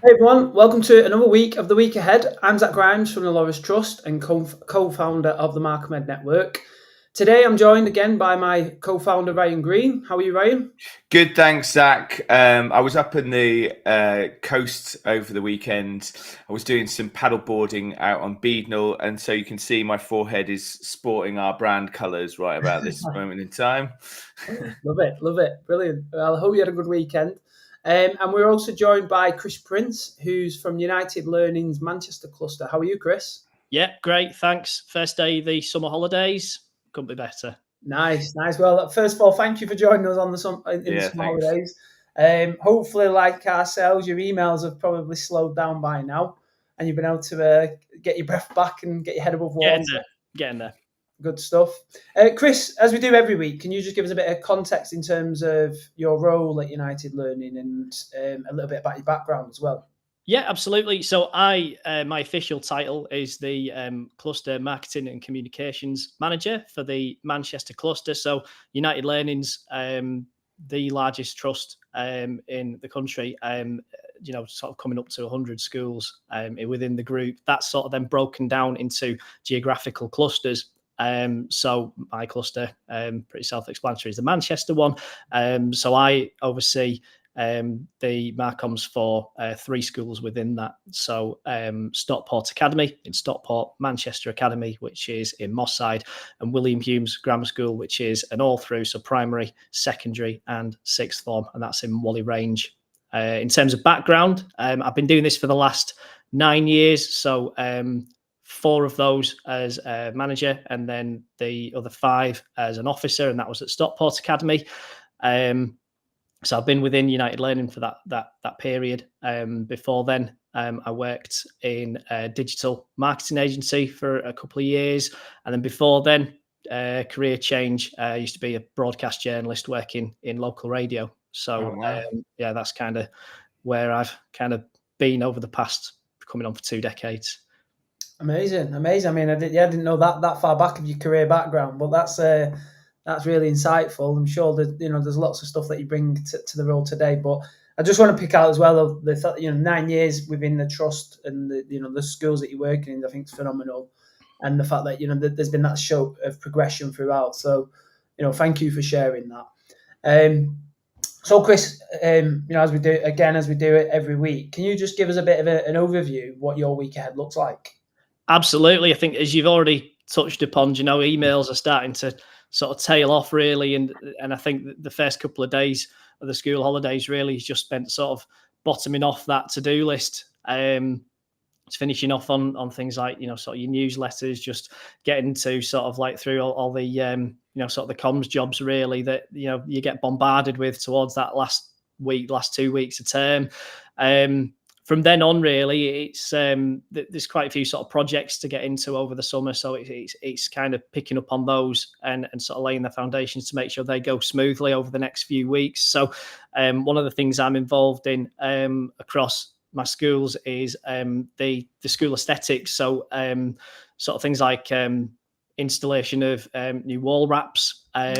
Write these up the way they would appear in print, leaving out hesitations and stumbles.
Hey everyone, welcome to another week of the week ahead. I'm Zack Grimes from the Loris Trust and co-founder of the MarCommEd network. Today I'm joined again by my co-founder Ryan Green. How are you, Ryan? Good, thanks, Zach. I was up in the coast over the weekend. I was doing some paddle boarding out on Beadnell, and so you can see my forehead is sporting our brand colours right about this moment in time. Love it, brilliant. Well, I hope you had a good weekend. And we're also joined by Chris Prince, who's from United Learning's Manchester cluster. How are you, Chris? Yeah, great. Thanks. First day of the summer holidays. Couldn't be better. Nice. Well, first of all, thank you for joining us on in the Yeah, summer thanks. holidays. Hopefully, like ourselves, your emails have probably slowed down by now, and you've been able to get your breath back and get your head above water. Getting there. Good stuff. Chris, as we do every week, can you just give us a bit of context in terms of your role at United Learning and a little bit about your background as well? Yeah, absolutely. So my official title is the Cluster Marketing and Communications Manager for the Manchester cluster. So United Learning's the largest trust in the country. Sort of coming up to 100 schools within the group. That's sort of then broken down into geographical clusters. So my cluster, pretty self-explanatory, is the Manchester one. So I oversee the MarComs for 3 schools within that. So Stockport Academy in Stockport, Manchester Academy, which is in Moss Side, and William Humes Grammar School, which is an all through, so primary, secondary, and sixth form, and that's in Whalley Range. In terms of background, I've been doing this for the last 9 years. So 4 of those as a manager, and then the other 5 as an officer, and that was at Stockport Academy. So I've been within United Learning for that period. Before then, I worked in a digital marketing agency for a couple of years, and then before then, career change. I used to be a broadcast journalist working in local radio. So Wow. yeah, that's kind of where I've kind of been over the past coming on for 2 decades. Amazing. I mean, I didn't know that far back of your career background, but that's really insightful. I'm sure that there's lots of stuff that you bring to the role today, but I just want to pick out as well the fact 9 years within the trust and the schools that you're working in. I think it's phenomenal, and the fact that there's been that show of progression throughout. So, thank you for sharing that. So, Chris, as we do it every week, can you just give us a bit of an overview of what your week ahead looks like? Absolutely. I think, as you've already touched upon, emails are starting to sort of tail off really. And I think the first couple of days of the school holidays really is just spent sort of bottoming off that to-do list. It's finishing off on things like, sort of your newsletters, just getting to sort of like through all the, sort of the comms jobs really that, you get bombarded with towards that last 2 weeks of term. From then on, really, it's there's quite a few sort of projects to get into over the summer, so it's kind of picking up on those and sort of laying the foundations to make sure they go smoothly over the next few weeks. So, one of the things I'm involved in across my schools is the school aesthetics. So, sort of things like installation of new wall wraps, sort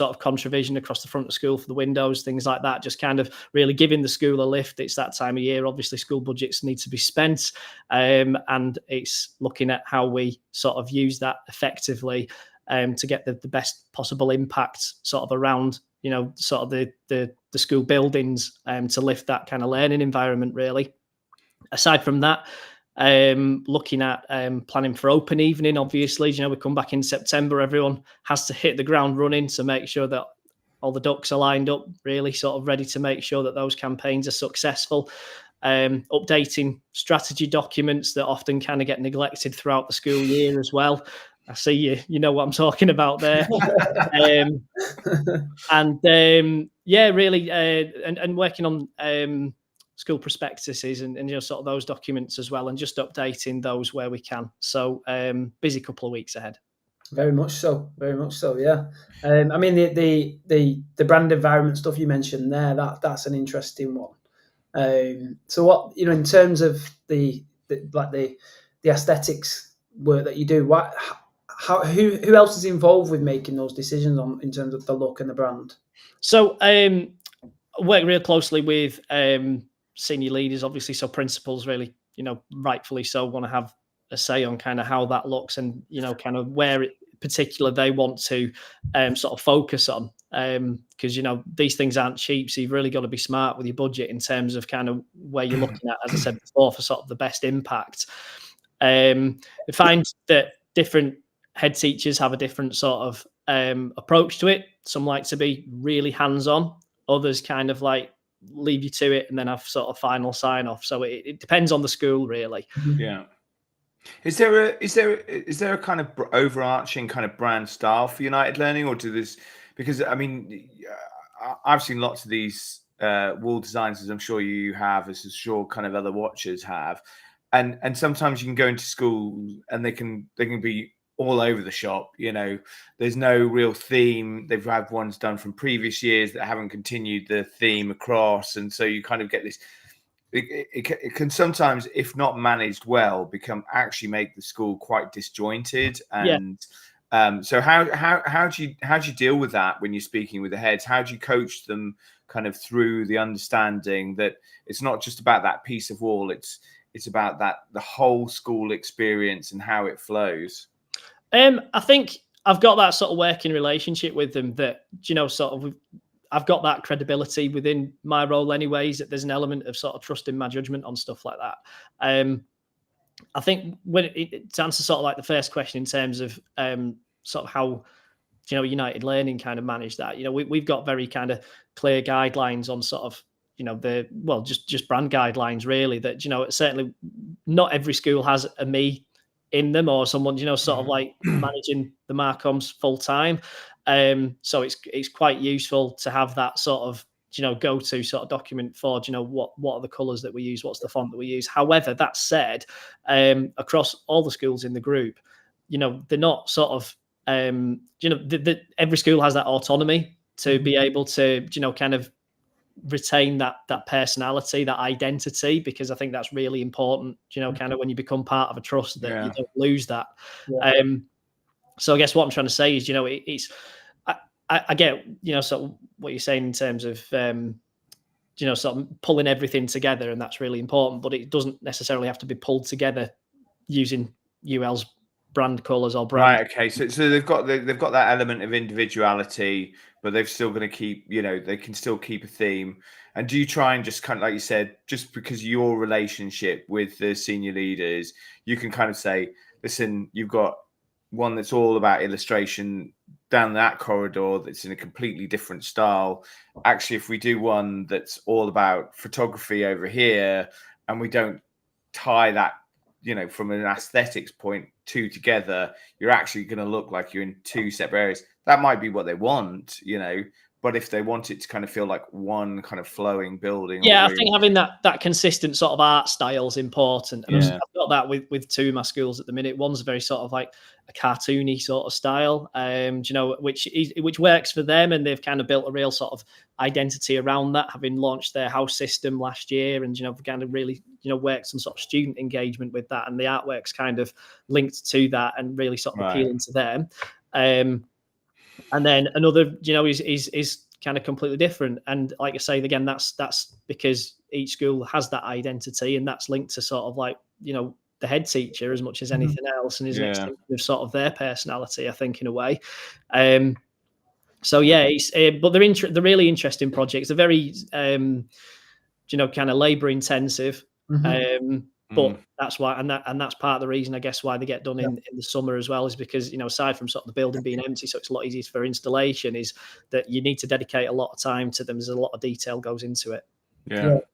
of controvision across the front of school for the windows, things like that, just kind of really giving the school a lift. It's that time of year, obviously school budgets need to be spent, and it's looking at how we sort of use that effectively to get the best possible impact sort of around sort of the school buildings to lift that kind of learning environment really. Aside from that, looking at planning for open evening, obviously, we come back in September, everyone has to hit the ground running to make sure that all the ducks are lined up, really sort of ready to make sure that those campaigns are successful. Updating strategy documents that often kind of get neglected throughout the school year as well. I see you know what I'm talking about there. Really, and working on school prospectuses and sort of those documents as well, and just updating those where we can. So busy couple of weeks ahead. Very much so. Yeah. I mean, the brand environment stuff you mentioned there, that's an interesting one. So what in terms of the aesthetics work that you do, who else is involved with making those decisions in terms of the look and the brand? So I work real closely with senior leaders, obviously, so principals really, rightfully so, want to have a say on kind of how that looks and, kind of where it particular they want to sort of focus on. Because, these things aren't cheap. So you've really got to be smart with your budget in terms of kind of where you're looking at, as I said before, for sort of the best impact. I find that different head teachers have a different sort of approach to it. Some like to be really hands-on. Others kind of like leave you to it and then have sort of final sign-off. So it depends on the school, really. Yeah. Is there a kind of overarching kind of brand style for United Learning, or because I mean, I've seen lots of these wall designs, as I'm sure you have, as I'm sure kind of other watchers have, and sometimes you can go into school and they can be all over the shop. There's no real theme. They've had ones done from previous years that haven't continued the theme across, and so you kind of get this. It can sometimes, if not managed well, make the school quite disjointed. And so how do you deal with that when you're speaking with the heads? How do you coach them kind of through the understanding that it's not just about that piece of wall, it's about the whole school experience and how it flows? I think I've got that sort of working relationship with them that, sort of I've got that credibility within my role anyways, that there's an element of sort of trusting my judgment on stuff like that. I think to answer sort of like the first question in terms of sort of how, United Learning kind of manage that, we've got very kind of clear guidelines on sort of, just brand guidelines really that, certainly not every school has a me in them or someone, sort of like managing the MarComs full time. So it's quite useful to have that sort of, go-to sort of document for, what are the colours that we use, what's the font that we use. However, that said, across all the schools in the group, they're not sort of, every school has that autonomy to be able to, kind of retain that personality, that identity, because I think that's really important, kind of when you become part of a trust that you don't lose that. So I guess what I'm trying to say is, I get, sort of what you're saying in terms of, sort of pulling everything together, and that's really important, but it doesn't necessarily have to be pulled together using UL's brand colours or brand. Right. Okay. So they've got that element of individuality, but they've still going to keep, they can still keep a theme. And do you try and just kind of, like you said, just because your relationship with the senior leaders, you can kind of say, listen, you've got one that's all about illustration down that corridor that's in a completely different style. Actually, if we do one that's all about photography over here, and we don't tie that, from an aesthetics point two together, you're actually going to look like you're in two separate areas. That might be what they want, but if they want it to kind of feel like one kind of flowing building. Yeah, I think having that consistent sort of art style is important. And I've got that with two of my schools at the minute. One's very sort of like a cartoony sort of style, which works for them. And they've kind of built a real sort of identity around that, having launched their house system last year, and, kind of really, worked some sort of student engagement with that. And the artwork's kind of linked to that and really sort of appealing to them. And then another, is kind of completely different. And like I say, again, that's because each school has that identity, and that's linked to sort of like, the head teacher as much as anything else, and is an extension of sort of their personality, I think, in a way. So yeah, but they're really interesting projects. They're very, kind of labour intensive. But that's why, and that's part of the reason, I guess, why they get done in the summer as well, is because, aside from sort of the building being empty, so it's a lot easier for installation, is that you need to dedicate a lot of time to them. There's a lot of detail goes into it.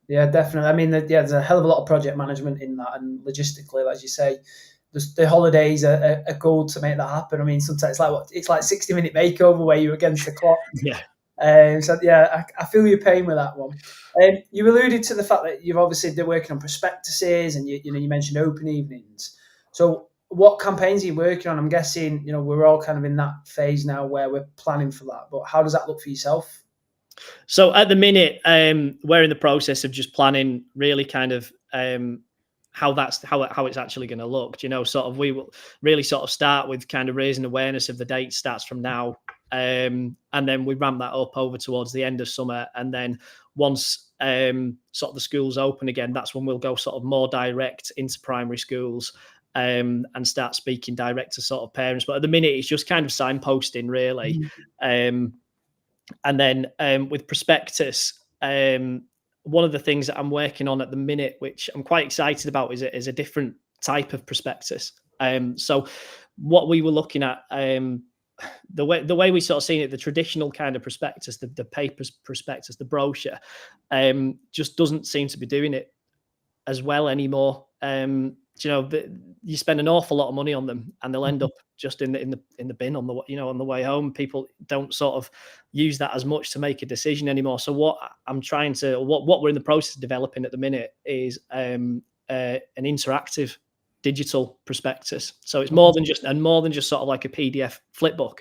Yeah, definitely. I mean, there's a hell of a lot of project management in that, and logistically, as you say, the holidays are good to make that happen. I mean, sometimes it's like 60-minute makeover where you're against the clock. So yeah, I feel your pain with that one. You alluded to the fact that you've obviously been working on prospectuses, and you mentioned open evenings. So what campaigns are you working on? I'm guessing we're all kind of in that phase now where we're planning for that. But how does that look for yourself? So at the minute, we're in the process of just planning, really kind of how it's actually going to look. Sort of we will really sort of start with kind of raising awareness of the date starts from now. And then we ramp that up over towards the end of summer. And then once sort of the schools open again, that's when we'll go sort of more direct into primary schools and start speaking direct to sort of parents. But at the minute, it's just kind of signposting, really. And then with prospectus, one of the things that I'm working on at the minute, which I'm quite excited about, is a different type of prospectus. So what we were looking at, the way we sort of seen it, the traditional kind of prospectus, the paper prospectus, the brochure, just doesn't seem to be doing it as well anymore. You spend an awful lot of money on them, and they'll end up just in the bin on the way home. People don't sort of use that as much to make a decision anymore. So what we're in the process of developing at the minute is an interactive digital prospectus. So it's more than just sort of like a PDF flipbook.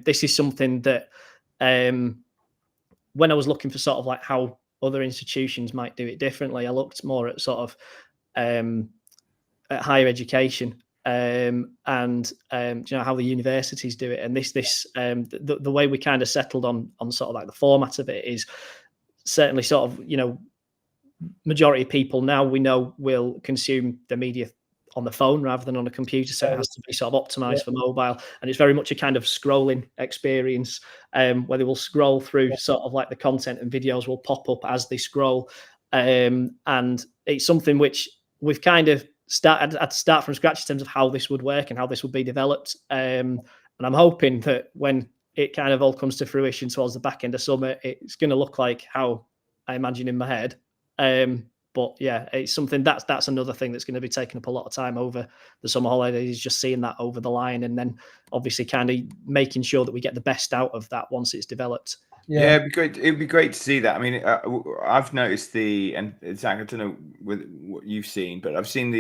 This is something that when I was looking for sort of like how other institutions might do it differently, I looked more at sort of at higher education and how the universities do it. And the way we kind of settled on sort of like the format of it is certainly sort of, majority of people now we know will consume the media on the phone rather than on a computer, so it has to be sort of optimized for mobile, and it's very much a kind of scrolling experience where they will scroll through sort of like the content, and videos will pop up as they scroll, and it's something which we've kind of had to start from scratch in terms of how this would work and how this would be developed, and I'm hoping that when it kind of all comes to fruition towards the back end of summer, it's going to look like how I imagine in my head. But yeah, it's something that's another thing that's going to be taking up a lot of time over the summer holidays, just seeing that over the line, and then obviously kind of making sure that we get the best out of that once it's developed. Yeah, it'd be great. It'd be great to see that. I mean, I've noticed and Zach, I don't know what you've seen, but I've seen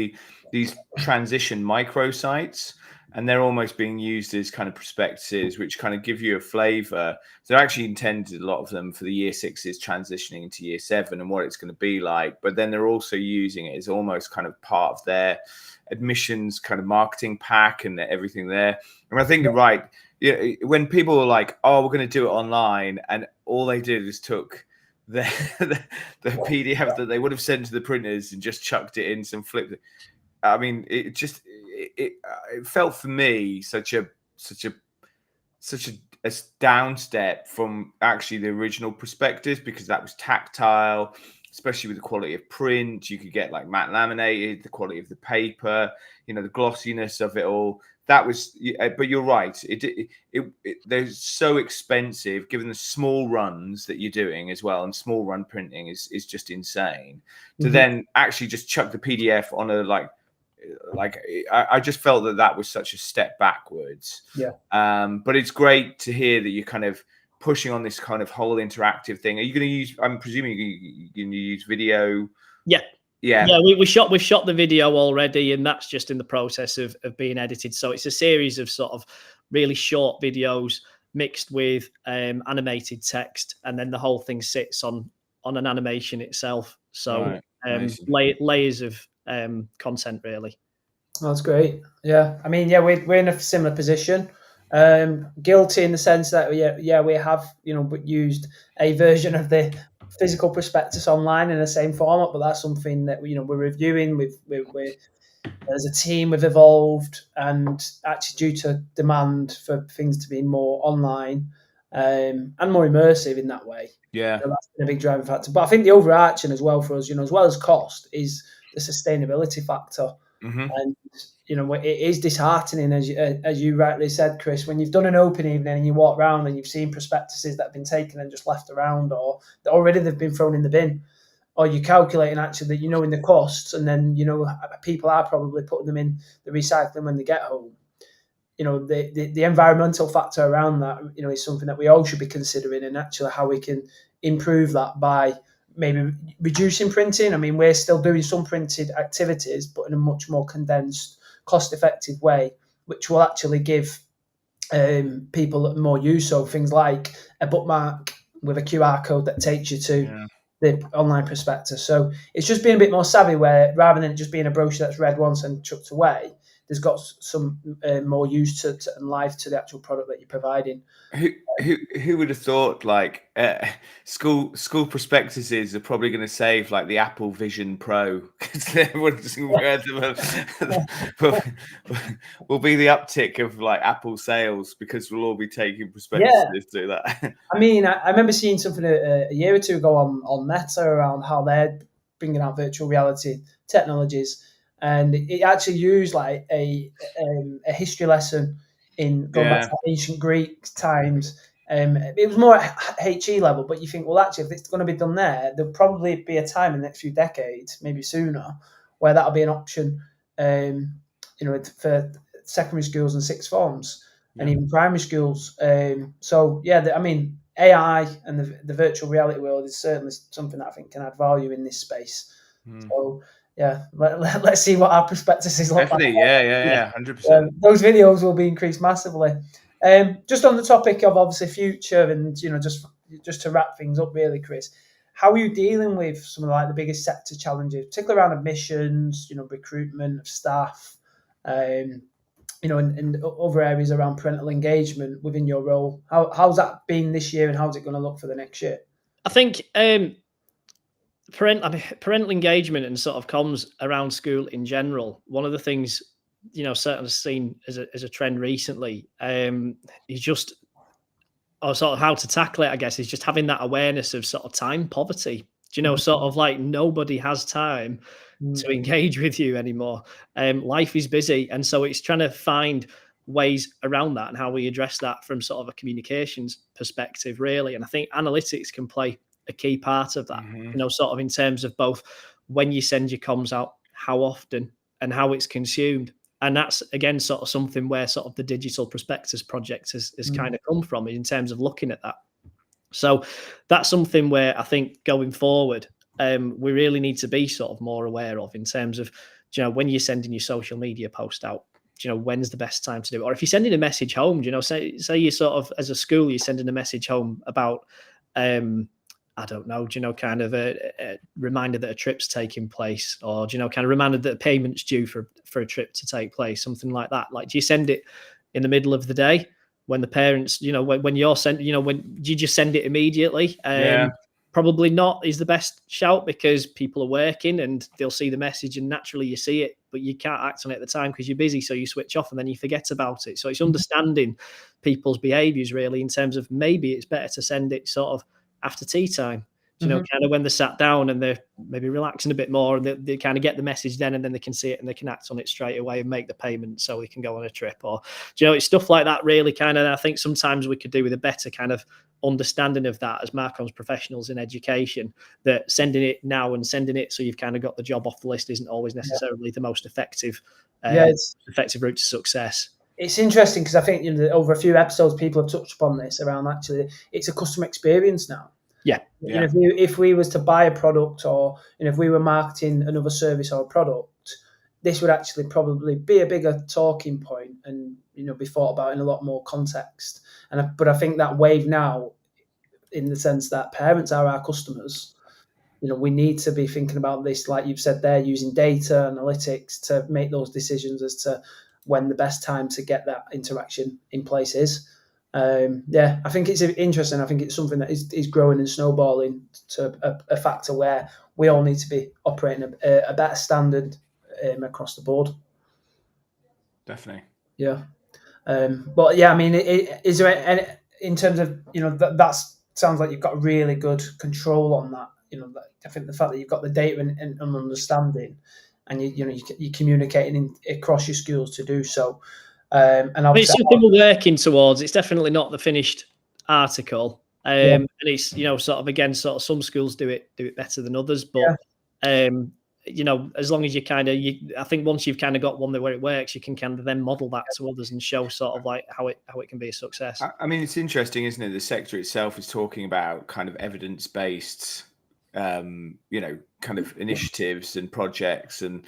these transition microsites, and they're almost being used as kind of prospectuses, which kind of give you a flavour. They're actually intended, a lot of them, for the year sixes transitioning into year 7 and what it's going to be like. But then they're also using it as almost kind of part of their admissions kind of marketing pack and everything there. And I think you're right. When people were like, "Oh, we're going to do it online," and all they did is took the PDF that they would have sent to the printers and just chucked it in some flip. I mean, it felt for me such a down step from actually the original prospectus, because that was tactile, especially with the quality of print. You could get like matte laminated, the quality of the paper, the glossiness of it all. That was, but you're right. They're so expensive, given the small runs that you're doing as well, and small run printing is just insane. To then actually just chuck the PDF on a I just felt that was such a step backwards. But it's great to hear that you're kind of pushing on this kind of whole interactive thing. Are you going to use? I'm presuming you're going to use video. Yeah. We've shot the video already, and that's just in the process of being edited. So it's a series of sort of really short videos mixed with animated text, and then the whole thing sits on an animation itself. So layers of content, really. That's great. Yeah, I mean, we're in a similar position. Guilty in the sense that we have used a version of the physical prospectus online in the same format, but that's something that we're reviewing. We're as a team we've evolved, and actually due to demand for things to be more online and more immersive in that way. Yeah, that's been a big driving factor. But I think the overarching as well for us, as well as cost, is the sustainability factor. And it is disheartening, as you rightly said, Chris, when you've done an open evening and you walk around and you've seen prospectuses that have been taken and just left around, or that already they've been thrown in the bin, or you're calculating actually that in the costs, and then people are probably putting them in the recycling when they get home. The environmental factor around that, is something that we all should be considering, and actually how we can improve that by maybe reducing printing. I mean, we're still doing some printed activities, but in a much more condensed, cost-effective way, which will actually give people more use of things like a bookmark with a QR code that takes you to the online prospectus. So it's just being a bit more savvy, where rather than it just being a brochure that's read once and chucked away, there's got some more use to and life to the actual product that you're providing. Who would have thought like school prospectuses are probably going to save like the Apple Vision Pro because everyone's aware will be the uptick of like Apple sales because we'll all be taking prospectuses to that. I mean, I remember seeing something a year or two ago on Meta around how they're bringing out virtual reality technologies, and it actually used like a history lesson in going back to ancient Greek times. It was more at HE level, but you think, well, actually, if it's going to be done there, there'll probably be a time in the next few decades, maybe sooner, where that'll be an option, for secondary schools and sixth forms and even primary schools. So, I mean, AI and the virtual reality world is certainly something that I think can add value in this space. So, let's see what our prospectuses look like. Yeah, 100%. Those videos will be increased massively. Just on the topic of obviously future, and just to wrap things up, really, Chris, how are you dealing with some of like the biggest sector challenges, particularly around admissions, recruitment of staff, and other areas around parental engagement within your role? How's that been this year, and how's it going to look for the next year? I think parental engagement and sort of comms around school in general. One of the things certainly seen as a trend recently is just, or sort of how to tackle it, I guess, is just having that awareness of sort of time poverty. Sort of like nobody has time to engage with you anymore. Life is busy. And so it's trying to find ways around that and how we address that from sort of a communications perspective, really. And I think analytics can play a key part of that, sort of in terms of both when you send your comms out, how often and how it's consumed. And that's, again, sort of something where sort of the Digital Prospectus project has kind of come from in terms of looking at that. So that's something where I think going forward, we really need to be sort of more aware of in terms of, when you're sending your social media post out, when's the best time to do it? Or if you're sending a message home, say you sort of, as a school, you're sending a message home about, I don't know, kind of a reminder that a trip's taking place, or, kind of reminder that a payment's due for a trip to take place, something like that. Like, do you send it in the middle of the day when the parents, when you're sent, when you just send it immediately? Probably not is the best shout, because people are working and they'll see the message and naturally you see it, but you can't act on it at the time because you're busy. So you switch off and then you forget about it. So it's understanding people's behaviors, really, in terms of maybe it's better to send it sort of after tea time, kind of when they're sat down and they're maybe relaxing a bit more, and they kind of get the message then, and then they can see it and they can act on it straight away and make the payment so they can go on a trip. Or, it's stuff like that, really, kind of. I think sometimes we could do with a better kind of understanding of that as MarComm's professionals in education, that sending it now and sending it so you've kind of got the job off the list isn't always necessarily the most effective effective route to success. It's interesting because I think over a few episodes people have touched upon this around, actually it's a customer experience now. If we was to buy a product, or if we were marketing another service or a product, this would actually probably be a bigger talking point and be thought about in a lot more context. But I think that wave now, in the sense that parents are our customers, we need to be thinking about this, like you've said there, using data analytics to make those decisions as to when the best time to get that interaction in place is. I think it's interesting. I think it's something that is growing and snowballing to a factor where we all need to be operating a better standard across the board. Definitely. Yeah. I mean, is there any, in terms of, that sounds like you've got really good control on that. I think the fact that you've got the data and understanding, and you're communicating across your schools to do so. And it's something we're working towards. It's definitely not the finished article. And it's, sort of, again, sort of some schools do it better than others, but as long as you kind of, I think once you've kind of got one where it works, you can kind of then model that to others and show sort of like how it can be a success. I mean, it's interesting, isn't it? The sector itself is talking about kind of evidence-based, kind of initiatives and projects and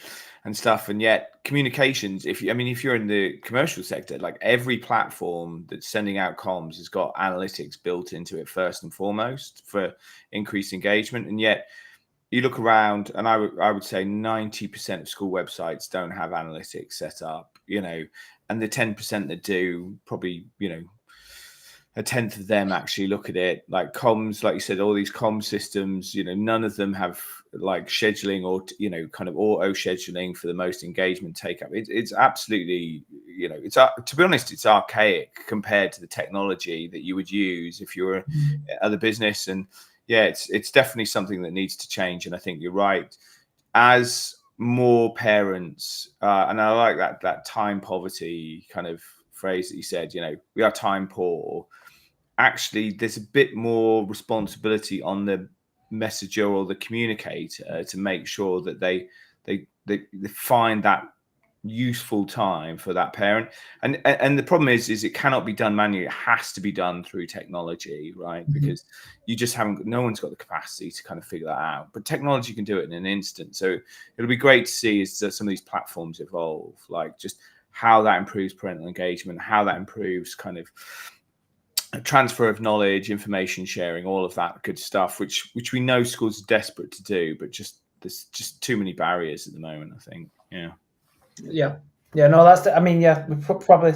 stuff, and yet communications. If you're in the commercial sector, like every platform that's sending out comms has got analytics built into it first and foremost for increased engagement, and yet you look around, and I would say 90% of school websites don't have analytics set up. you know, and the 10% that do, probably, you know, a tenth of them actually look at it. Like comms, like you said, all these comm systems, you know, none of them have like scheduling or, you know, kind of auto scheduling for the most engagement take up. It's absolutely, you know, it's, to be honest, it's archaic compared to the technology that you would use if you were at other business. And yeah, it's definitely something that needs to change. And I think you're right. As more parents, and I like that time poverty kind of phrase that you said, you know, we are time poor. Actually, there's a bit more responsibility on the messenger or the communicator to make sure that they find that useful time for that parent. And the problem is it cannot be done manually. It has to be done through technology, right? Because you just haven't, no one's got the capacity to kind of figure that out. But technology can do it in an instant. So it'll be great to see as some of these platforms evolve, like just how that improves parental engagement, how that improves kind of transfer of knowledge, information sharing, all of that good stuff, which we know schools are desperate to do, but there's just too many barriers at the moment, I think. Yeah, no, that's I mean, yeah, we'll probably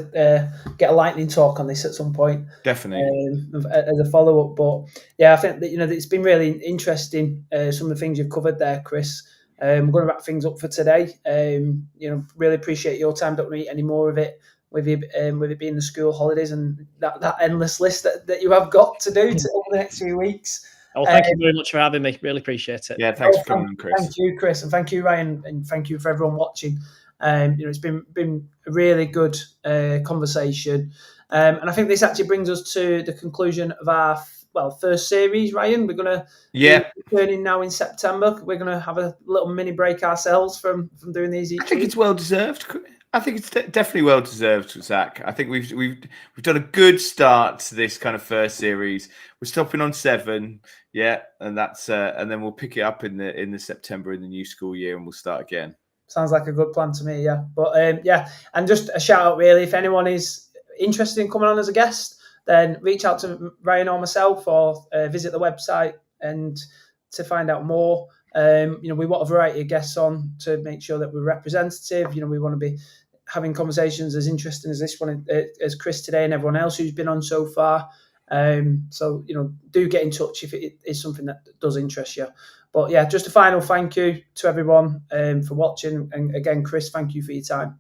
get a lightning talk on this at some point. Definitely. As a follow-up. But yeah, I think that, you know, it's been really interesting, some of the things you've covered there, Chris. I'm going to wrap things up for today. You know, really appreciate your time. Don't need any more of it with it being the school holidays and that endless list that you have got to do over the next few weeks. Oh, thank you very much for having me. Really appreciate it. Yeah, thanks for coming on, Chris. Thank you, Chris, and thank you, Ryan, and thank you for everyone watching. You know, it's been a really good conversation, and I think this actually brings us to the conclusion of our first series. Ryan, we're going to be returning now in September. We're going to have a little mini break ourselves from doing these each week. I think it's well deserved. I think it's definitely well deserved, Zach. I think we've done a good start to this kind of first series. We're stopping on 7, and that's and then we'll pick it up in the September in the new school year, and we'll start again. Sounds like a good plan to me, yeah. But and just a shout out really, if anyone is interested in coming on as a guest, then reach out to Ryan or myself, or visit the website and to find out more. You know, we want a variety of guests on to make sure that we're representative. You know, we want to be having conversations as interesting as this one, as Chris today and everyone else who's been on so far. So, you know, do get in touch if it is something that does interest you. But yeah, just a final thank you to everyone for watching. And again, Chris, thank you for your time.